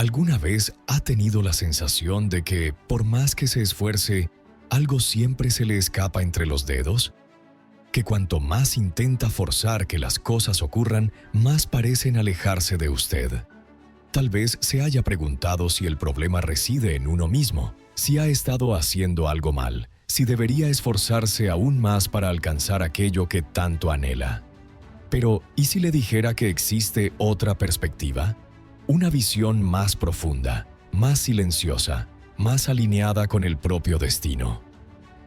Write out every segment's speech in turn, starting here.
¿Alguna vez ha tenido la sensación de que, por más que se esfuerce, algo siempre se le escapa entre los dedos? Que cuanto más intenta forzar que las cosas ocurran, más parecen alejarse de usted. Tal vez se haya preguntado si el problema reside en uno mismo, si ha estado haciendo algo mal, si debería esforzarse aún más para alcanzar aquello que tanto anhela. Pero, ¿y si le dijera que existe otra perspectiva? Una visión más profunda, más silenciosa, más alineada con el propio destino.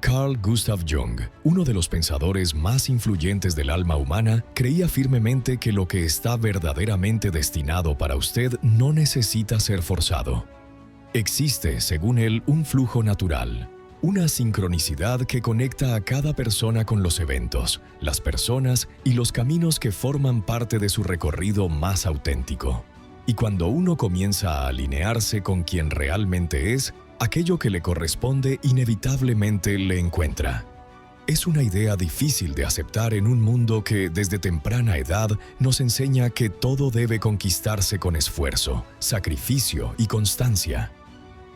Carl Gustav Jung, uno de los pensadores más influyentes del alma humana, creía firmemente que lo que está verdaderamente destinado para usted no necesita ser forzado. Existe, según él, un flujo natural, una sincronicidad que conecta a cada persona con los eventos, las personas y los caminos que forman parte de su recorrido más auténtico. Y cuando uno comienza a alinearse con quien realmente es, aquello que le corresponde inevitablemente le encuentra. Es una idea difícil de aceptar en un mundo que desde temprana edad nos enseña que todo debe conquistarse con esfuerzo, sacrificio y constancia.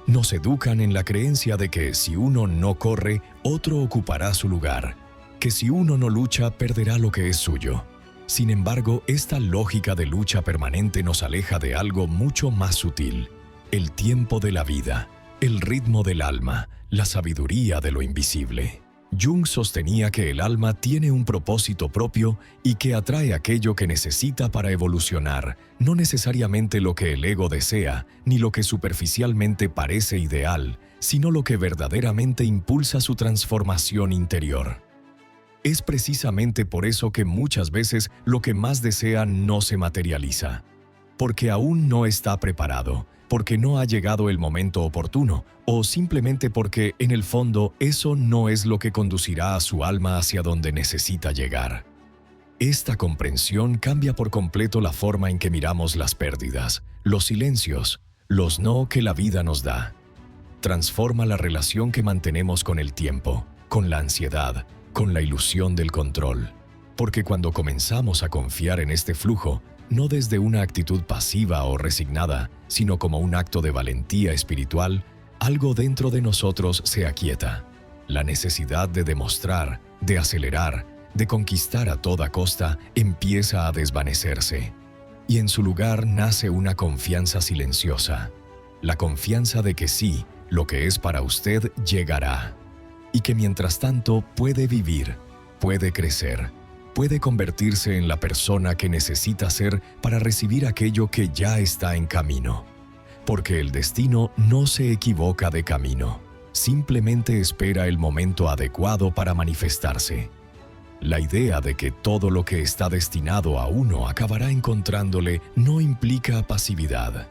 Nos educan en la creencia de que si uno no corre, otro ocupará su lugar, que si uno no lucha, perderá lo que es suyo. Sin embargo, esta lógica de lucha permanente nos aleja de algo mucho más sutil: el tiempo de la vida, el ritmo del alma, la sabiduría de lo invisible. Jung sostenía que el alma tiene un propósito propio y que atrae aquello que necesita para evolucionar, no necesariamente lo que el ego desea, ni lo que superficialmente parece ideal, sino lo que verdaderamente impulsa su transformación interior. Es precisamente por eso que muchas veces lo que más desea no se materializa. Porque aún no está preparado, porque no ha llegado el momento oportuno, o simplemente porque, en el fondo, eso no es lo que conducirá a su alma hacia donde necesita llegar. Esta comprensión cambia por completo la forma en que miramos las pérdidas, los silencios, los no que la vida nos da. Transforma la relación que mantenemos con el tiempo, con la ansiedad, con la ilusión del control. Porque cuando comenzamos a confiar en este flujo, no desde una actitud pasiva o resignada, sino como un acto de valentía espiritual, algo dentro de nosotros se aquieta. La necesidad de demostrar, de acelerar, de conquistar a toda costa empieza a desvanecerse. Y en su lugar nace una confianza silenciosa. La confianza de que sí, lo que es para usted llegará. Y que mientras tanto puede vivir, puede crecer, puede convertirse en la persona que necesita ser para recibir aquello que ya está en camino. Porque el destino no se equivoca de camino, simplemente espera el momento adecuado para manifestarse. La idea de que todo lo que está destinado a uno acabará encontrándole no implica pasividad.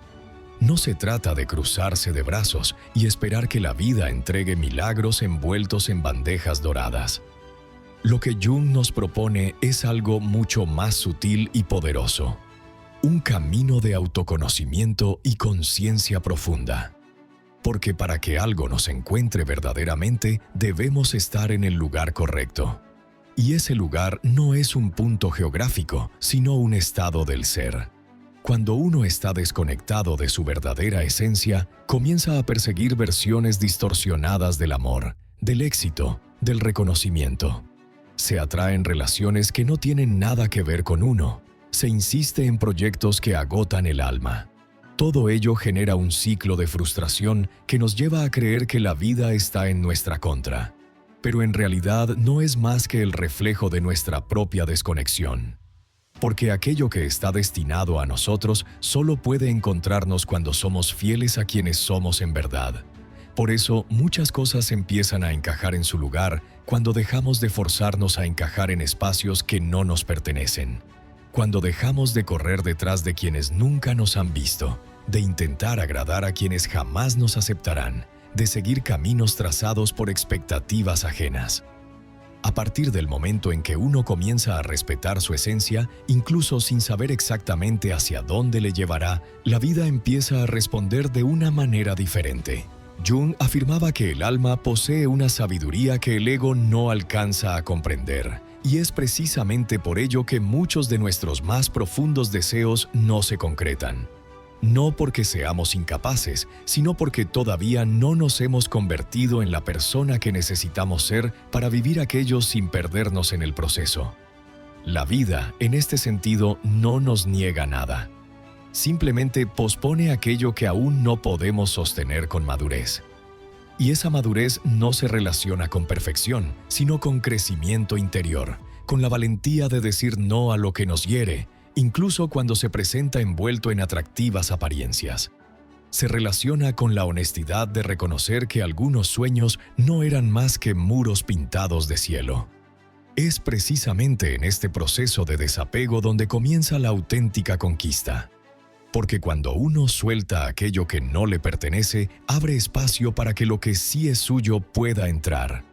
No se trata de cruzarse de brazos y esperar que la vida entregue milagros envueltos en bandejas doradas. Lo que Jung nos propone es algo mucho más sutil y poderoso. Un camino de autoconocimiento y conciencia profunda. Porque para que algo nos encuentre verdaderamente, debemos estar en el lugar correcto. Y ese lugar no es un punto geográfico, sino un estado del ser. Cuando uno está desconectado de su verdadera esencia, comienza a perseguir versiones distorsionadas del amor, del éxito, del reconocimiento. Se atraen relaciones que no tienen nada que ver con uno. Se insiste en proyectos que agotan el alma. Todo ello genera un ciclo de frustración que nos lleva a creer que la vida está en nuestra contra. Pero en realidad no es más que el reflejo de nuestra propia desconexión. Porque aquello que está destinado a nosotros solo puede encontrarnos cuando somos fieles a quienes somos en verdad. Por eso, muchas cosas empiezan a encajar en su lugar cuando dejamos de forzarnos a encajar en espacios que no nos pertenecen. Cuando dejamos de correr detrás de quienes nunca nos han visto, de intentar agradar a quienes jamás nos aceptarán, de seguir caminos trazados por expectativas ajenas. A partir del momento en que uno comienza a respetar su esencia, incluso sin saber exactamente hacia dónde le llevará, la vida empieza a responder de una manera diferente. Jung afirmaba que el alma posee una sabiduría que el ego no alcanza a comprender, y es precisamente por ello que muchos de nuestros más profundos deseos no se concretan. no porque seamos incapaces, sino porque todavía no nos hemos convertido en la persona que necesitamos ser para vivir aquello sin perdernos en el proceso. La vida, en este sentido, no nos niega nada. Simplemente pospone aquello que aún no podemos sostener con madurez. Y esa madurez no se relaciona con perfección, sino con crecimiento interior, con la valentía de decir no a lo que nos hiere, incluso cuando se presenta envuelto en atractivas apariencias. Se relaciona con la honestidad de reconocer que algunos sueños no eran más que muros pintados de cielo. Es precisamente en este proceso de desapego donde comienza la auténtica conquista. Porque cuando uno suelta aquello que no le pertenece, abre espacio para que lo que sí es suyo pueda entrar.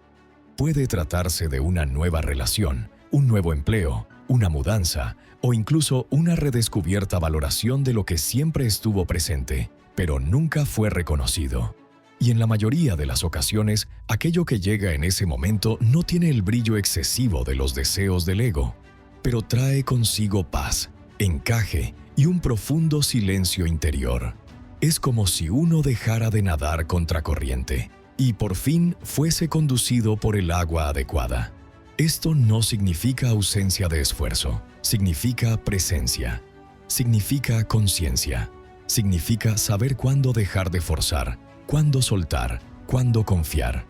Puede tratarse de una nueva relación, un nuevo empleo, una mudanza o incluso una redescubierta valoración de lo que siempre estuvo presente, pero nunca fue reconocido. Y en la mayoría de las ocasiones, aquello que llega en ese momento no tiene el brillo excesivo de los deseos del ego, pero trae consigo paz, encaje y un profundo silencio interior. Es como si uno dejara de nadar contracorriente y por fin fuese conducido por el agua adecuada. Esto no significa ausencia de esfuerzo, significa presencia, significa conciencia, significa saber cuándo dejar de forzar, cuándo soltar, cuándo confiar.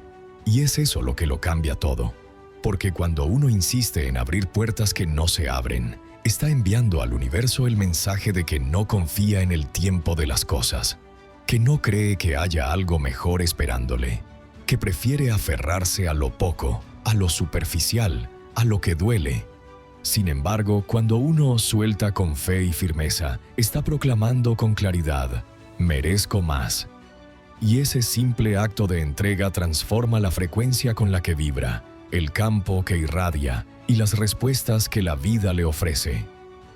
Y es eso lo que lo cambia todo. Porque cuando uno insiste en abrir puertas que no se abren, está enviando al universo el mensaje de que no confía en el tiempo de las cosas, que no cree que haya algo mejor esperándole, que prefiere aferrarse a lo poco, a lo superficial, a lo que duele. Sin embargo, cuando uno suelta con fe y firmeza, está proclamando con claridad: merezco más. Y ese simple acto de entrega transforma la frecuencia con la que vibra, el campo que irradia y las respuestas que la vida le ofrece.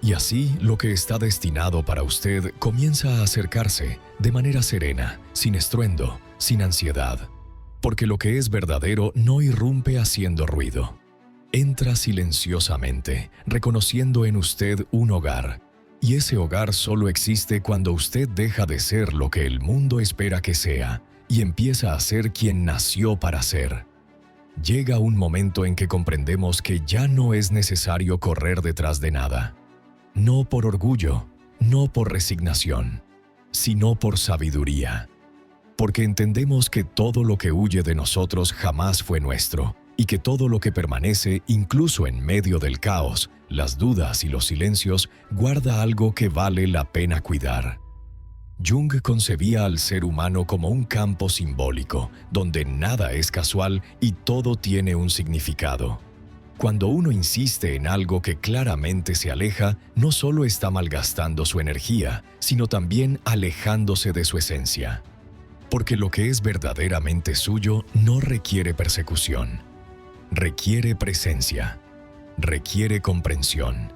Y así, lo que está destinado para usted comienza a acercarse de manera serena, sin estruendo, sin ansiedad. Porque lo que es verdadero no irrumpe haciendo ruido. Entra silenciosamente, reconociendo en usted un hogar. Y ese hogar solo existe cuando usted deja de ser lo que el mundo espera que sea y empieza a ser quien nació para ser. Llega un momento en que comprendemos que ya no es necesario correr detrás de nada. No por orgullo, no por resignación, sino por sabiduría. Porque entendemos que todo lo que huye de nosotros jamás fue nuestro, y que todo lo que permanece, incluso en medio del caos, las dudas y los silencios, guarda algo que vale la pena cuidar. Jung concebía al ser humano como un campo simbólico, donde nada es casual y todo tiene un significado. Cuando uno insiste en algo que claramente se aleja, no solo está malgastando su energía, sino también alejándose de su esencia. Porque lo que es verdaderamente suyo no requiere persecución. Requiere presencia. Requiere comprensión.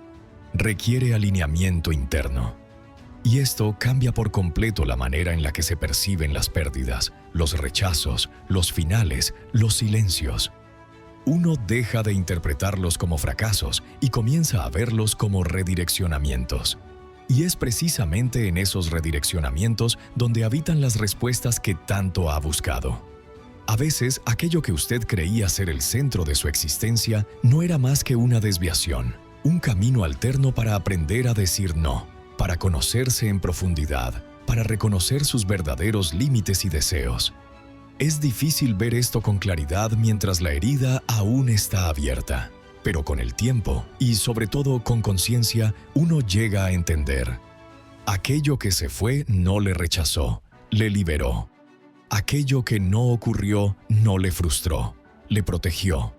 Requiere alineamiento interno. Y esto cambia por completo la manera en la que se perciben las pérdidas, los rechazos, los finales, los silencios. Uno deja de interpretarlos como fracasos y comienza a verlos como redireccionamientos. Y es precisamente en esos redireccionamientos donde habitan las respuestas que tanto ha buscado. A veces, aquello que usted creía ser el centro de su existencia no era más que una desviación, un camino alterno para aprender a decir no, para conocerse en profundidad, para reconocer sus verdaderos límites y deseos. Es difícil ver esto con claridad mientras la herida aún está abierta, pero con el tiempo, y sobre todo con conciencia, uno llega a entender. Aquello que se fue no le rechazó, le liberó. Aquello que no ocurrió no le frustró, le protegió.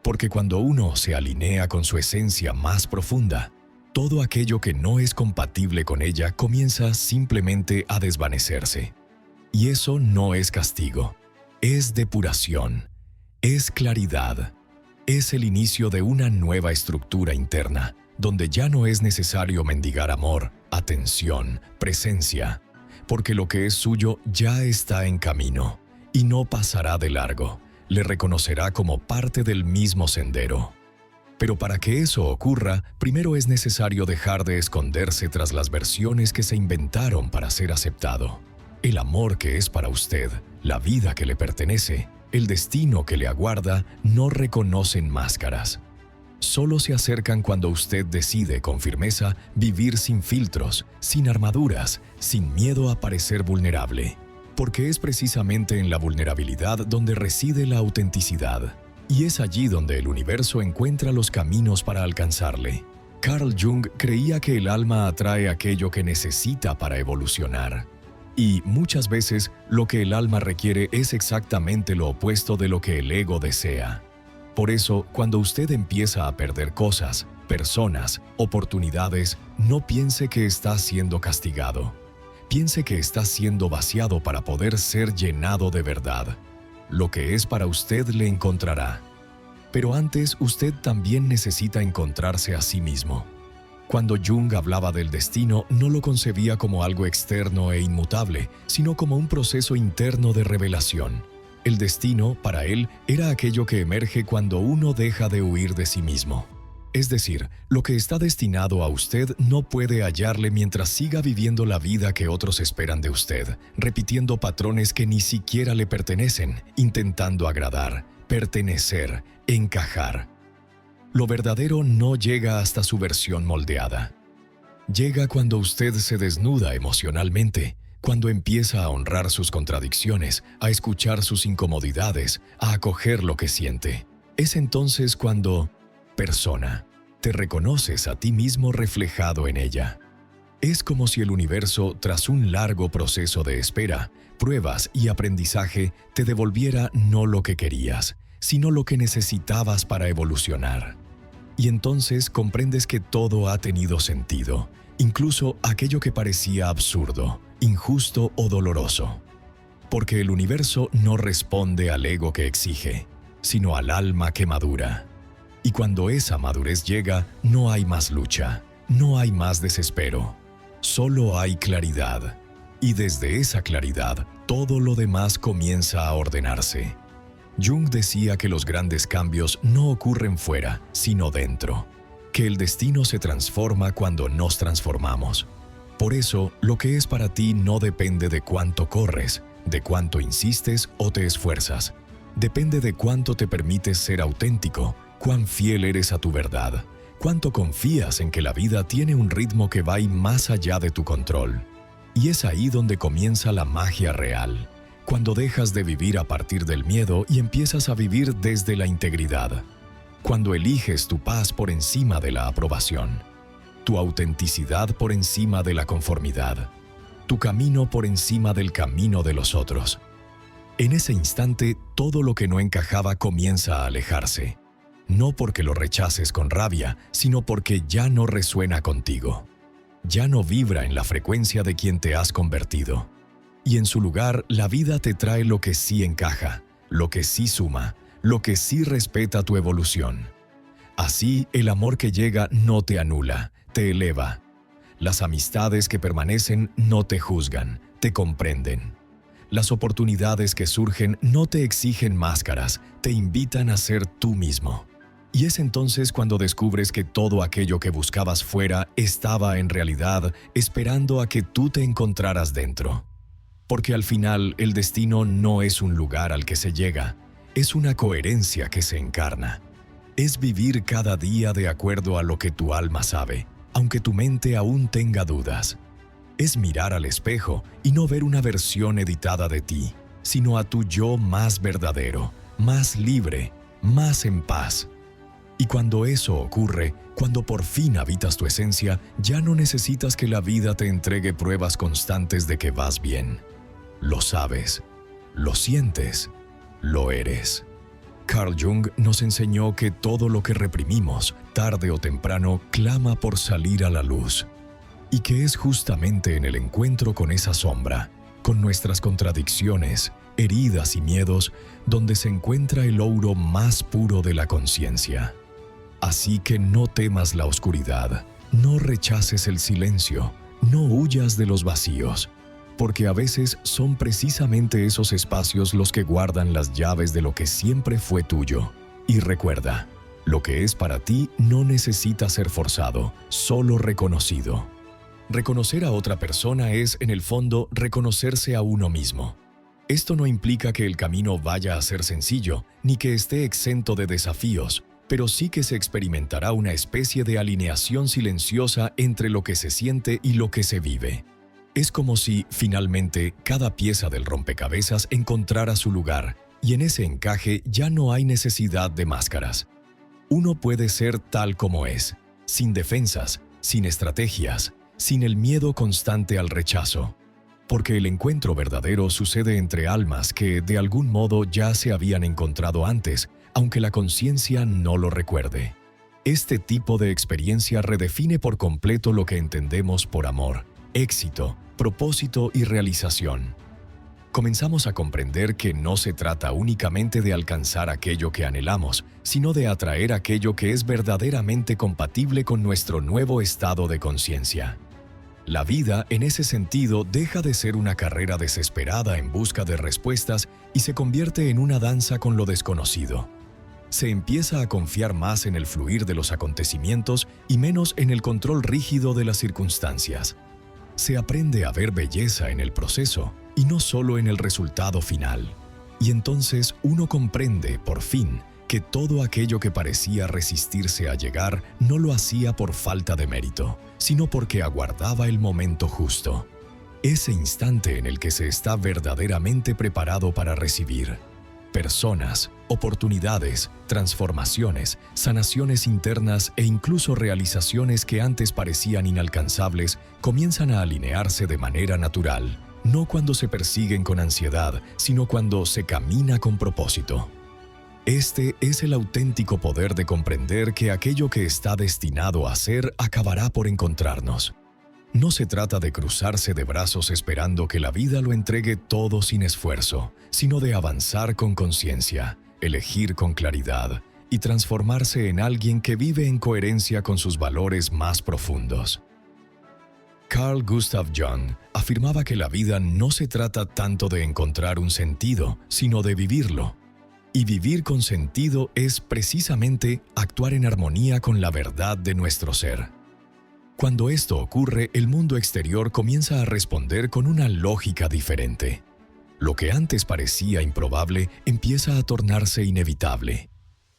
Porque cuando uno se alinea con su esencia más profunda, todo aquello que no es compatible con ella comienza simplemente a desvanecerse. Y eso no es castigo, es depuración, es claridad, es el inicio de una nueva estructura interna, donde ya no es necesario mendigar amor, atención, presencia, porque lo que es suyo ya está en camino y no pasará de largo, le reconocerá como parte del mismo sendero. Pero para que eso ocurra, primero es necesario dejar de esconderse tras las versiones que se inventaron para ser aceptado. El amor que es para usted, la vida que le pertenece, el destino que le aguarda, no reconocen máscaras. Solo se acercan cuando usted decide con firmeza vivir sin filtros, sin armaduras, sin miedo a parecer vulnerable. Porque es precisamente en la vulnerabilidad donde reside la autenticidad. Y es allí donde el universo encuentra los caminos para alcanzarle. Carl Jung creía que el alma atrae aquello que necesita para evolucionar. Y muchas veces lo que el alma requiere es exactamente lo opuesto de lo que el ego desea. Por eso, cuando usted empieza a perder cosas, personas, oportunidades, no piense que está siendo castigado. Piense que está siendo vaciado para poder ser llenado de verdad. Lo que es para usted le encontrará. Pero antes usted también necesita encontrarse a sí mismo. Cuando Jung hablaba del destino, no lo concebía como algo externo e inmutable, sino como un proceso interno de revelación. El destino, para él, era aquello que emerge cuando uno deja de huir de sí mismo. Es decir, lo que está destinado a usted no puede hallarle mientras siga viviendo la vida que otros esperan de usted, repitiendo patrones que ni siquiera le pertenecen, intentando agradar, pertenecer, encajar. Lo verdadero no llega hasta su versión moldeada. Llega cuando usted se desnuda emocionalmente, cuando empieza a honrar sus contradicciones, a escuchar sus incomodidades, a acoger lo que siente. Es entonces cuando, persona, te reconoces a ti mismo reflejado en ella. Es como si el universo, tras un largo proceso de espera, pruebas y aprendizaje, te devolviera no lo que querías, sino lo que necesitabas para evolucionar. Y entonces comprendes que todo ha tenido sentido, incluso aquello que parecía absurdo, injusto o doloroso. Porque el universo no responde al ego que exige, sino al alma que madura. Y cuando esa madurez llega, no hay más lucha, no hay más desespero, solo hay claridad. Y desde esa claridad, todo lo demás comienza a ordenarse. Jung decía que los grandes cambios no ocurren fuera, sino dentro, que el destino se transforma cuando nos transformamos. Por eso, lo que es para ti no depende de cuánto corres, de cuánto insistes o te esfuerzas. Depende de cuánto te permites ser auténtico, cuán fiel eres a tu verdad, cuánto confías en que la vida tiene un ritmo que va más allá de tu control. Y es ahí donde comienza la magia real, cuando dejas de vivir a partir del miedo y empiezas a vivir desde la integridad, cuando eliges tu paz por encima de la aprobación, tu autenticidad por encima de la conformidad, tu camino por encima del camino de los otros. En ese instante, todo lo que no encajaba comienza a alejarse. No porque lo rechaces con rabia, sino porque ya no resuena contigo. Ya no vibra en la frecuencia de quien te has convertido. Y en su lugar, la vida te trae lo que sí encaja, lo que sí suma, lo que sí respeta tu evolución. Así, el amor que llega no te anula, te eleva. Las amistades que permanecen no te juzgan, te comprenden. Las oportunidades que surgen no te exigen máscaras, te invitan a ser tú mismo. Y es entonces cuando descubres que todo aquello que buscabas fuera estaba en realidad esperando a que tú te encontraras dentro. Porque al final el destino no es un lugar al que se llega, es una coherencia que se encarna. Es vivir cada día de acuerdo a lo que tu alma sabe, aunque tu mente aún tenga dudas. Es mirar al espejo y no ver una versión editada de ti, sino a tu yo más verdadero, más libre, más en paz. Y cuando eso ocurre, cuando por fin habitas tu esencia, ya no necesitas que la vida te entregue pruebas constantes de que vas bien. Lo sabes, lo sientes, lo eres. Carl Jung nos enseñó que todo lo que reprimimos, tarde o temprano, clama por salir a la luz. Y que es justamente en el encuentro con esa sombra, con nuestras contradicciones, heridas y miedos, donde se encuentra el ouro más puro de la conciencia. Así que no temas la oscuridad, no rechaces el silencio, no huyas de los vacíos, porque a veces son precisamente esos espacios los que guardan las llaves de lo que siempre fue tuyo. Y recuerda, Lo que es para ti no necesita ser forzado, solo reconocido. Reconocer a otra persona es, en el fondo, reconocerse a uno mismo. Esto no implica que el camino vaya a ser sencillo, ni que esté exento de desafíos, pero sí que se experimentará una especie de alineación silenciosa entre lo que se siente y lo que se vive. Es como si, finalmente, cada pieza del rompecabezas encontrara su lugar, y en ese encaje ya no hay necesidad de máscaras. Uno puede ser tal como es, sin defensas, sin estrategias, sin el miedo constante al rechazo. Porque el encuentro verdadero sucede entre almas que, de algún modo, ya se habían encontrado antes, aunque la conciencia no lo recuerde. Este tipo de experiencia redefine por completo lo que entendemos por amor, éxito, propósito y realización. Comenzamos a comprender que no se trata únicamente de alcanzar aquello que anhelamos, sino de atraer aquello que es verdaderamente compatible con nuestro nuevo estado de conciencia. La vida, en ese sentido, deja de ser una carrera desesperada en busca de respuestas y se convierte en una danza con lo desconocido. Se empieza a confiar más en el fluir de los acontecimientos y menos en el control rígido de las circunstancias. Se aprende a ver belleza en el proceso y no solo en el resultado final. Y entonces uno comprende, por fin, que todo aquello que parecía resistirse a llegar no lo hacía por falta de mérito, sino porque aguardaba el momento justo. Ese instante en el que se está verdaderamente preparado para recibir. Personas, oportunidades, transformaciones, sanaciones internas e incluso realizaciones que antes parecían inalcanzables comienzan a alinearse de manera natural, no cuando se persiguen con ansiedad, sino cuando se camina con propósito. Este es el auténtico poder de comprender que aquello que está destinado a ser acabará por encontrarnos. No se trata de cruzarse de brazos esperando que la vida lo entregue todo sin esfuerzo, sino de avanzar con conciencia, elegir con claridad y transformarse en alguien que vive en coherencia con sus valores más profundos. Carl Gustav Jung afirmaba que la vida no se trata tanto de encontrar un sentido, sino de vivirlo. Y vivir con sentido es precisamente actuar en armonía con la verdad de nuestro ser. Cuando esto ocurre, el mundo exterior comienza a responder con una lógica diferente. Lo que antes parecía improbable empieza a tornarse inevitable.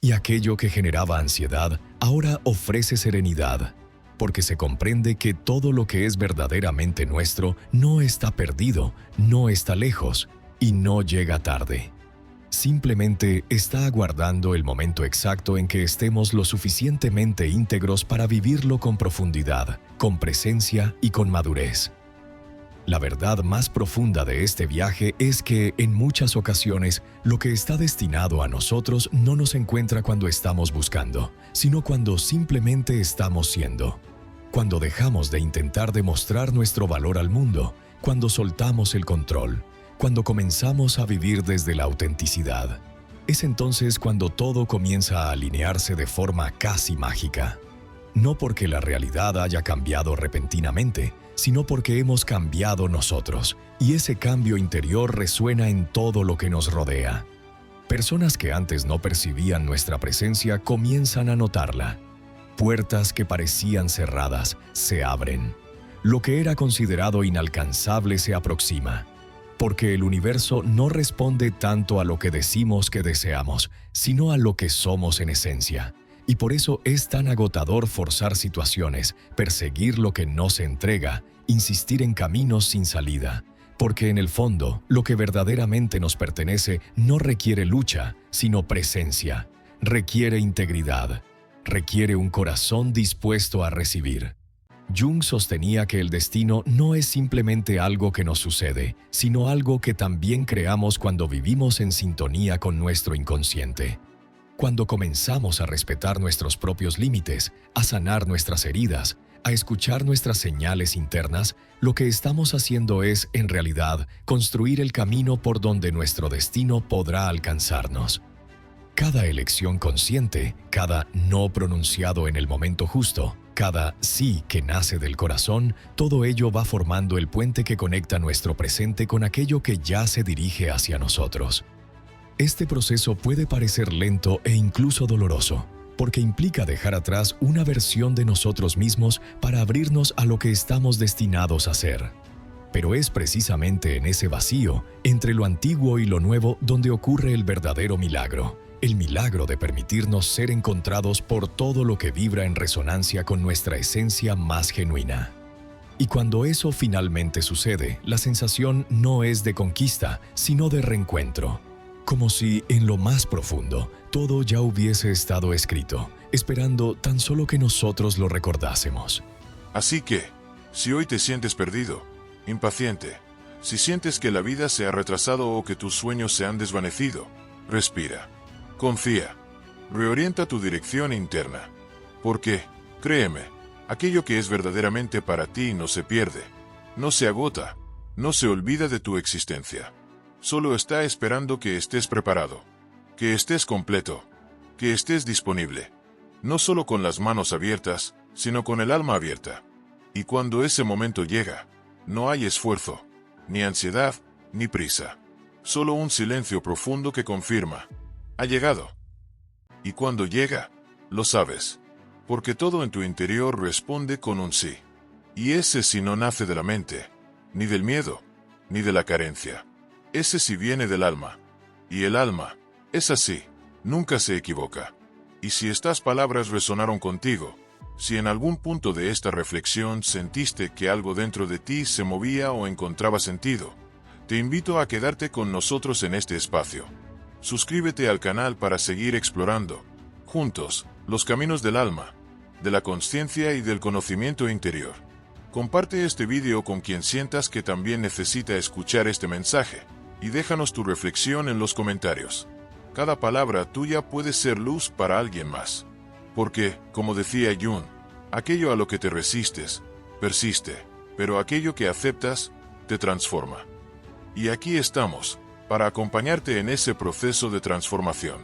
Y aquello que generaba ansiedad ahora ofrece serenidad, porque se comprende que todo lo que es verdaderamente nuestro no está perdido, no está lejos y no llega tarde. Simplemente está aguardando el momento exacto en que estemos lo suficientemente íntegros para vivirlo con profundidad, con presencia y con madurez. La verdad más profunda de este viaje es que, en muchas ocasiones, lo que está destinado a nosotros no nos encuentra cuando estamos buscando, sino cuando simplemente estamos siendo. Cuando dejamos de intentar demostrar nuestro valor al mundo, cuando soltamos el control, cuando comenzamos a vivir desde la autenticidad. Es entonces cuando todo comienza a alinearse de forma casi mágica. No porque la realidad haya cambiado repentinamente, sino porque hemos cambiado nosotros, y ese cambio interior resuena en todo lo que nos rodea. Personas que antes no percibían nuestra presencia comienzan a notarla. Puertas que parecían cerradas se abren. Lo que era considerado inalcanzable se aproxima. Porque el universo no responde tanto a lo que decimos que deseamos, sino a lo que somos en esencia. Y por eso es tan agotador forzar situaciones, perseguir lo que no se entrega, insistir en caminos sin salida. Porque en el fondo, lo que verdaderamente nos pertenece no requiere lucha, sino presencia. Requiere integridad. Requiere un corazón dispuesto a recibir. Jung sostenía que el destino no es simplemente algo que nos sucede, sino algo que también creamos cuando vivimos en sintonía con nuestro inconsciente. Cuando comenzamos a respetar nuestros propios límites, a sanar nuestras heridas, a escuchar nuestras señales internas, lo que estamos haciendo es, en realidad, construir el camino por donde nuestro destino podrá alcanzarnos. Cada elección consciente, cada no pronunciado en el momento justo, cada sí que nace del corazón, todo ello va formando el puente que conecta nuestro presente con aquello que ya se dirige hacia nosotros. Este proceso puede parecer lento e incluso doloroso, porque implica dejar atrás una versión de nosotros mismos para abrirnos a lo que estamos destinados a ser. Pero es precisamente en ese vacío, entre lo antiguo y lo nuevo, donde ocurre el verdadero milagro. El milagro de permitirnos ser encontrados por todo lo que vibra en resonancia con nuestra esencia más genuina. Y cuando eso finalmente sucede, la sensación no es de conquista, sino de reencuentro. Como si, en lo más profundo, todo ya hubiese estado escrito, esperando tan solo que nosotros lo recordásemos. Así que, si hoy te sientes perdido, impaciente, si sientes que la vida se ha retrasado o que tus sueños se han desvanecido, respira. Confía. Reorienta tu dirección interna. Porque, créeme, aquello que es verdaderamente para ti no se pierde, no se agota, no se olvida de tu existencia. Solo está esperando que estés preparado, que estés completo, que estés disponible. No solo con las manos abiertas, sino con el alma abierta. Y cuando ese momento llega, no hay esfuerzo, ni ansiedad, ni prisa. Solo un silencio profundo que confirma: ha llegado. Y cuando llega, lo sabes, porque todo en tu interior responde con un sí. Y ese sí no nace de la mente, ni del miedo, ni de la carencia. Ese sí viene del alma. Y el alma, es así, nunca se equivoca. Y si estas palabras resonaron contigo, si en algún punto de esta reflexión sentiste que algo dentro de ti se movía o encontraba sentido, te invito a quedarte con nosotros en este espacio. Suscríbete al canal para seguir explorando, juntos, los caminos del alma, de la conciencia y del conocimiento interior. Comparte este video con quien sientas que también necesita escuchar este mensaje, y déjanos tu reflexión en los comentarios. Cada palabra tuya puede ser luz para alguien más. Porque, como decía Jung, aquello a lo que te resistes, persiste, pero aquello que aceptas, te transforma. Y aquí estamos, para acompañarte en ese proceso de transformación.